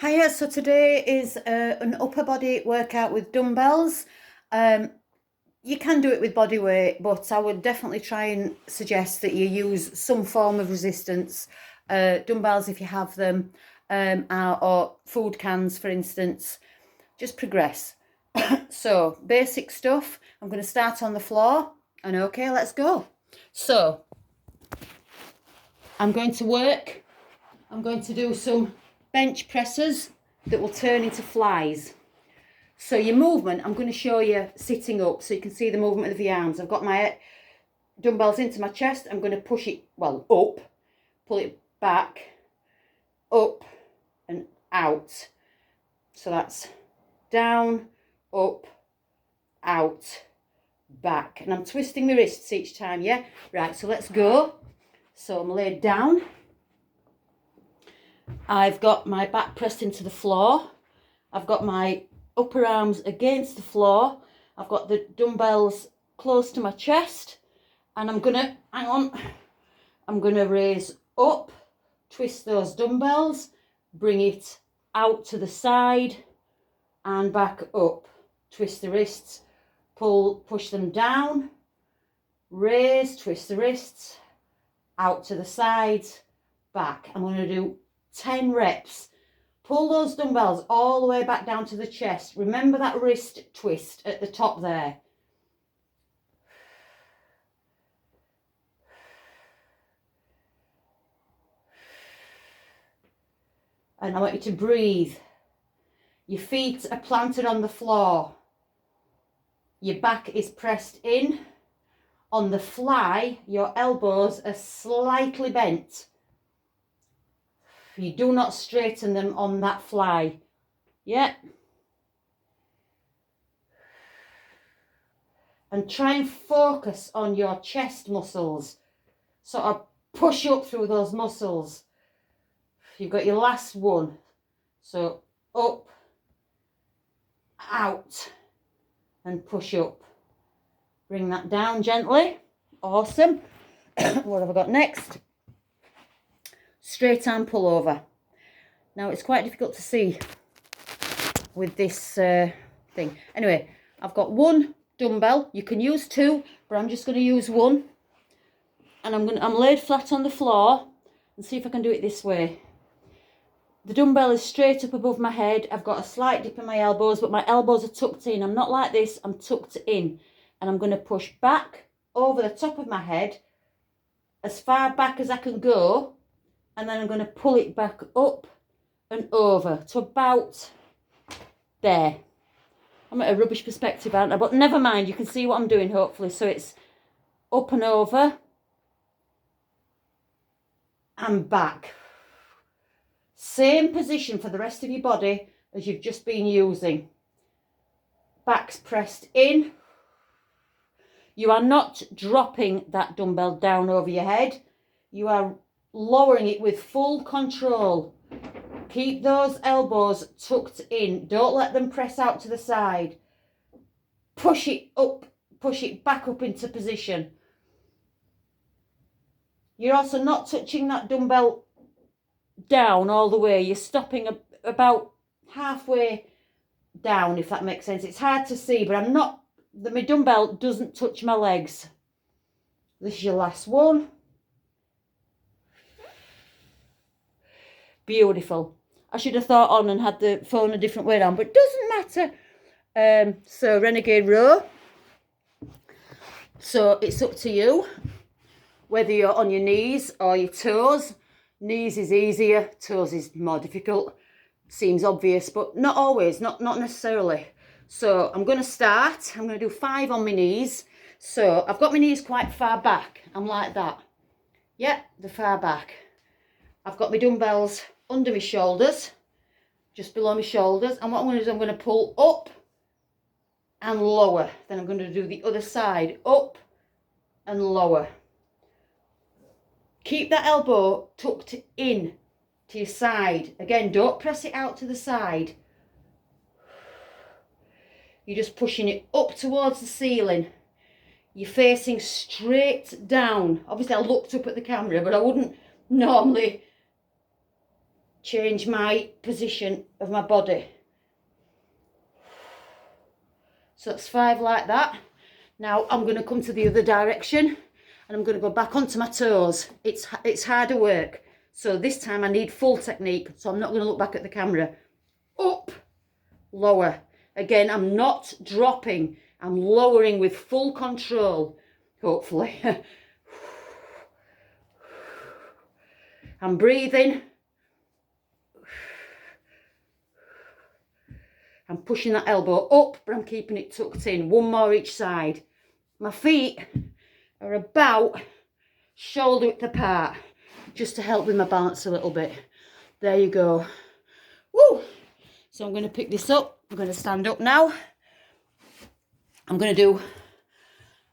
Hiya, so today is an upper body workout with dumbbells. You can do it with body weight, but I would definitely try and suggest that you use some form of resistance. Dumbbells, if you have them, or food cans, for instance. Just progress. So, basic stuff. I'm going to start on the floor, and okay, let's go. So, I'm going to work. I'm going to do some bench presses that will turn into flies. So your movement, I'm going to show you sitting up so you can see the movement of the arms. I've got my dumbbells into my chest. I'm going to push it, well, up, pull it back, up and out. So that's down, up, out, back. And I'm twisting my wrists each time, yeah? Right, so let's go. So I'm laid down. I've got my back pressed into the floor. I've got my upper arms against the floor. I've got the dumbbells close to my chest. And I'm going to raise up, twist those dumbbells, bring it out to the side and back up. Twist the wrists, push them down, raise, twist the wrists, out to the sides, back. I'm going to do 10 reps. Pull those dumbbells all the way back down to the chest. Remember that wrist twist at the top there. And I want you to breathe. Your feet are planted on the floor. Your back is pressed in. On the fly, your elbows are slightly bent. You do not straighten them on that fly. Yeah. And try and focus on your chest muscles. Sort of push up through those muscles. You've got your last one. So up, out, and push up. Bring that down gently. Awesome. What have I got next? Straight arm pull over. Now it's quite difficult to see with this thing. Anyway, I've got one dumbbell. You can use two, but I'm just going to use one. And I'm laid flat on the floor and see if I can do it this way. The dumbbell is straight up above my head. I've got a slight dip in my elbows, but my elbows are tucked in. I'm not like this, I'm tucked in. And I'm going to push back over the top of my head as far back as I can go. And then I'm going to pull it back up and over to about there. I'm at a rubbish perspective, aren't I? But never mind, you can see what I'm doing, hopefully. So it's up and over and back. Same position for the rest of your body as you've just been using. Back's pressed in. You are not dropping that dumbbell down over your head. You are lowering it with full control. Keep those elbows tucked in. Don't let them press out to the side. Push it up, push it back up into position. You're also not touching that dumbbell down all the way. You're stopping about halfway down, if that makes sense. It's hard to see, but my dumbbell doesn't touch my legs. This is your last one. Beautiful. I should have thought on and had the phone a different way down, but it doesn't matter. So renegade row. So it's up to you whether you're on your knees or your toes. Knees is easier, toes is more difficult. Seems obvious, but not always, not necessarily. So I'm going to start. I'm going to do 5 on my knees. So I've got my knees quite far back. I'm like that. Yep, they're far back. I've got my dumbbells under my shoulders, just below my shoulders. And what I'm going to do is I'm going to pull up and lower. Then I'm going to do the other side, up and lower. Keep that elbow tucked in to your side. Again, don't press it out to the side. You're just pushing it up towards the ceiling. You're facing straight down. Obviously, I looked up at the camera, but I wouldn't normally change my position of my body. So that's 5 like that. Now I'm going to come to the other direction and I'm going to go back onto my toes. It's harder work. So this time I need full technique. So I'm not going to look back at the camera. Up, lower. Again, I'm not dropping. I'm lowering with full control, hopefully. I'm breathing. I'm pushing that elbow up, but I'm keeping it tucked in. 1 more each side. My feet are about shoulder width apart, just to help with my balance a little bit. There you go. Woo! So I'm going to pick this up. I'm going to stand up now. I'm going to do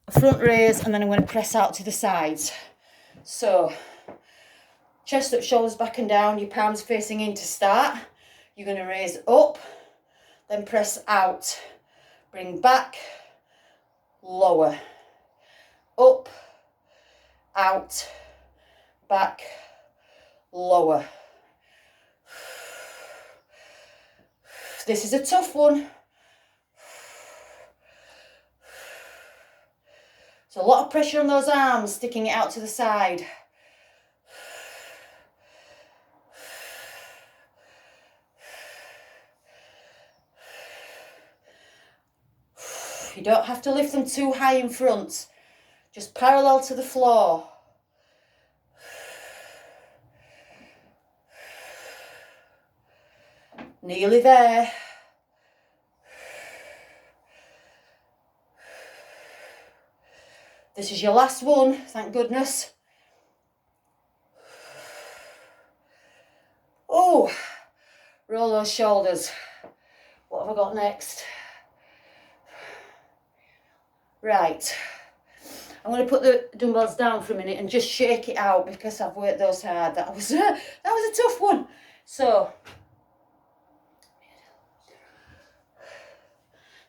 a front raise and then I'm going to press out to the sides. So, chest up, shoulders back and down, your palms facing in to start. You're going to raise up, then press out. Bring back, lower. Up, out, back, lower. This is a tough one. So a lot of pressure on those arms, sticking it out to the side. You don't have to lift them too high in front, just parallel to the floor. Nearly there. This is your last one, thank goodness. Oh, roll those shoulders. What have I got next? Right, I'm going to put the dumbbells down for a minute and just shake it out because I've worked those hard. That was a tough one. So,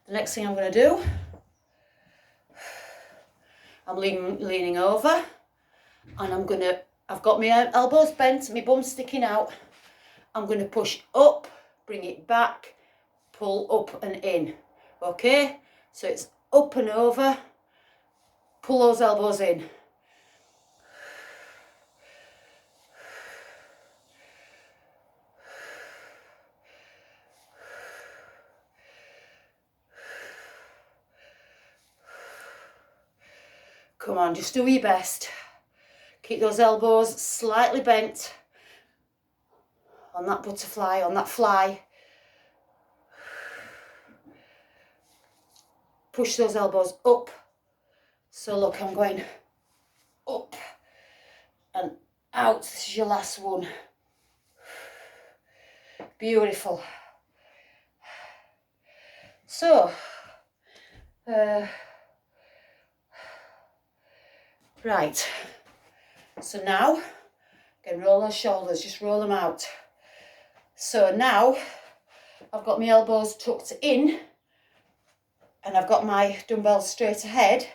the next thing I'm going to do, I'm leaning over and I've got my elbows bent, my bum sticking out. I'm going to push up, bring it back, pull up and in. Okay, so it's up and over, pull those elbows in. Come on, just do your best. Keep those elbows slightly bent on that butterfly, on that fly. Push those elbows up. So look, I'm going up and out. This is your last one. Beautiful. So, right. So now, again, roll those shoulders, just roll them out. So now, I've got my elbows tucked in and I've got my dumbbells straight ahead.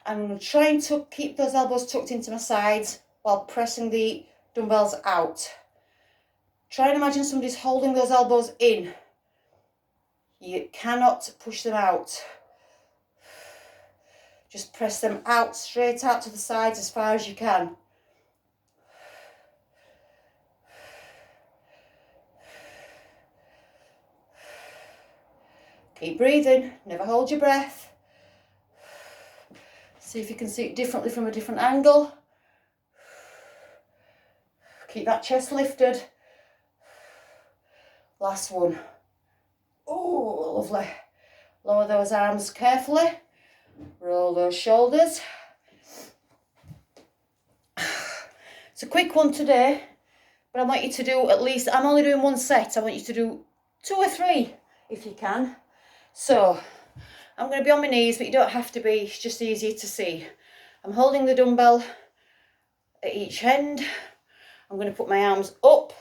I'm going to try and keep those elbows tucked into my sides while pressing the dumbbells out. Try and imagine somebody's holding those elbows in. You cannot push them out. Just press them out, straight out to the sides as far as you can. Keep breathing, never hold your breath. See if you can see it differently from a different angle. Keep that chest lifted. Last one. Oh, lovely. Lower those arms carefully. Roll those shoulders. It's a quick one today, but I want you to do at least, I'm only doing one set. I want you to do 2 or 3 if you can. So, I'm going to be on my knees, but you don't have to be, it's just easier to see. I'm holding the dumbbell at each end. I'm going to put my arms up,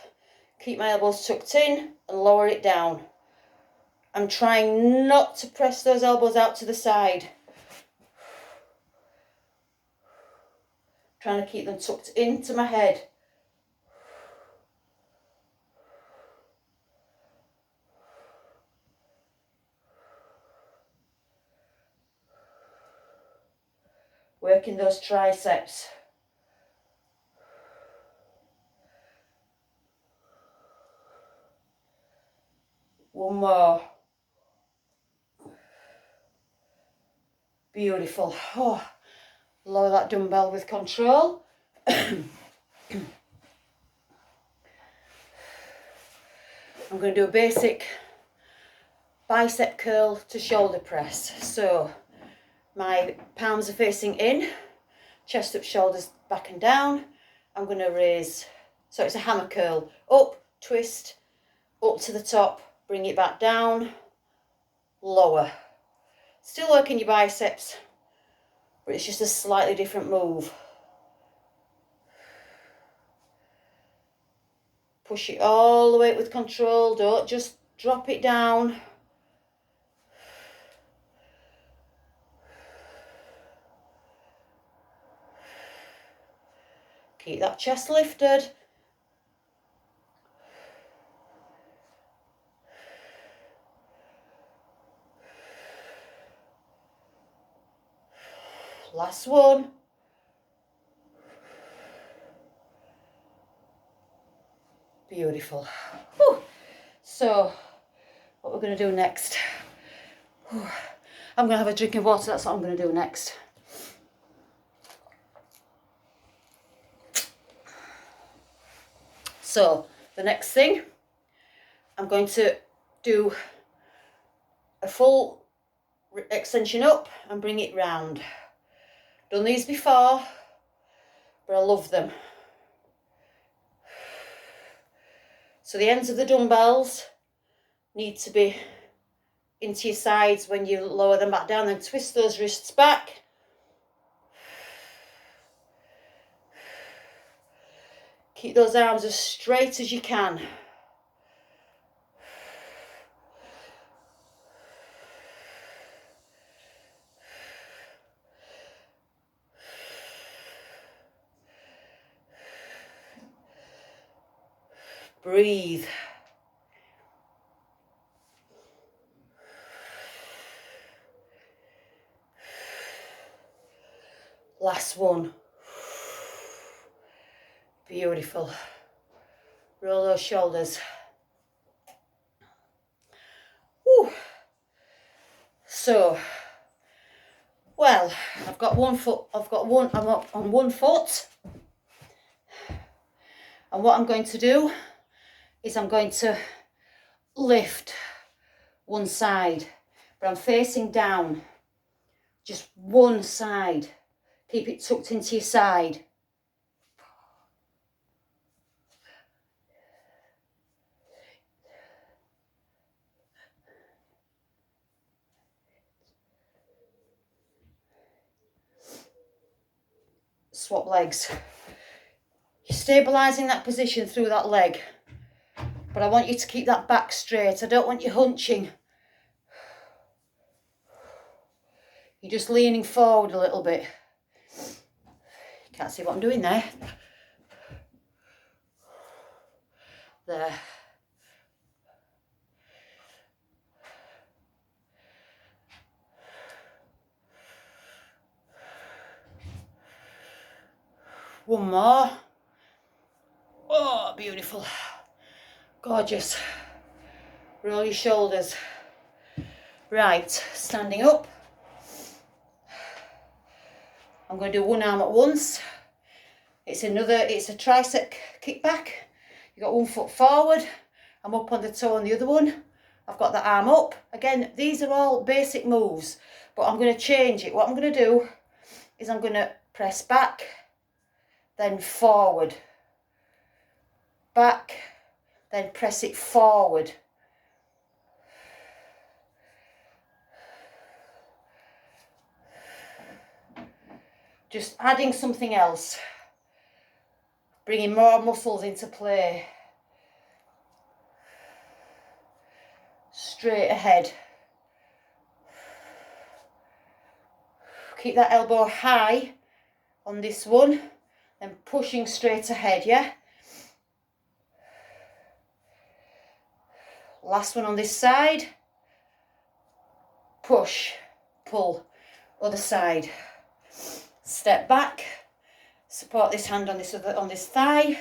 keep my elbows tucked in and lower it down. I'm trying not to press those elbows out to the side. Trying to keep them tucked into my head. working those triceps. One more. Beautiful. Oh, lower that dumbbell with control. I'm going to do a basic bicep curl to shoulder press. So my palms are facing in, chest up, shoulders back and down. I'm going to raise, so it's a hammer curl, up, twist, up to the top, bring it back down, lower. Still working your biceps, but it's just a slightly different move. Push it all the way with control, don't just drop it down. Keep that chest lifted. Last one. Beautiful. Whew. So, what we're going to do next. Whew. I'm going to have a drink of water, that's what I'm going to do next. So, the next thing, I'm going to do a full extension up and bring it round. Done these before, but I love them. So the ends of the dumbbells need to be into your sides when you lower them back down, then twist those wrists back. Keep those arms as straight as you can. Breathe. Last one. Beautiful. Roll those shoulders. Whew. So, well, I've got one foot, I'm up on one foot. And what I'm going to do is I'm going to lift one side, but I'm facing down, just one side. Keep it tucked into your side. Swap legs. You're stabilising that position through that leg, but I want you to keep that back straight. I don't want you hunching. You're just leaning forward a little bit. You can't see what I'm doing there. There. One more. Oh, beautiful. Gorgeous. Roll your shoulders. Right, standing up. I'm going to do one arm at once. It's a tricep kickback. You got one foot forward. I'm up on the toe on the other one. I've got the arm up. Again, these are all basic moves, but I'm going to change it. What I'm going to do is I'm going to press back, then forward. Back, then press it forward. Just adding something else, bringing more muscles into play. Straight ahead. Keep that elbow high on this one and pushing straight ahead, yeah? Last one on this side. Push, pull, other side. step back, support this hand on this thigh,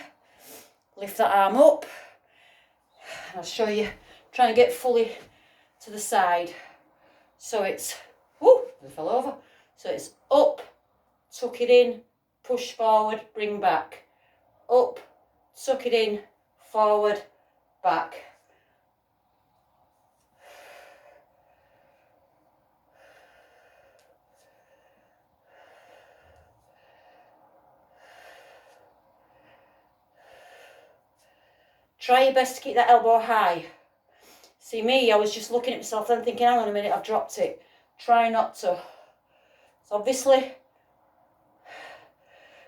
lift that arm up, and I'll show you, try and get fully to the side. So it's, whoo, I fell over. So it's up, tuck it in, push forward, bring back. Up, tuck it in, forward, back. Try your best to keep that elbow high. See me, I was just looking at myself then thinking, hang on a minute, I've dropped it. Try not to. It's obviously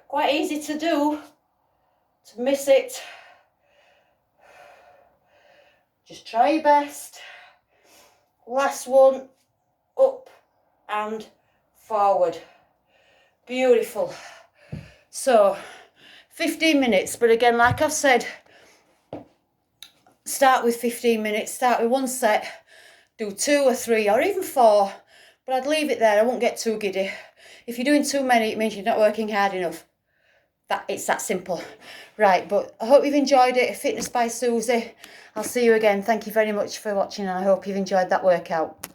quite easy to do, to miss it. Just try your best. Last one, up and forward. Beautiful. So, 15 minutes, but again, like I've said, start with 15 minutes, start with one set, do 2 or 3 or even 4, but I'd leave it there, I won't get too giddy. If you're doing too many, it means you're not working hard enough. It's that simple. Right, but I hope you've enjoyed it. Fitness by Susie. I'll see you again. Thank you very much for watching, and I hope you've enjoyed that workout.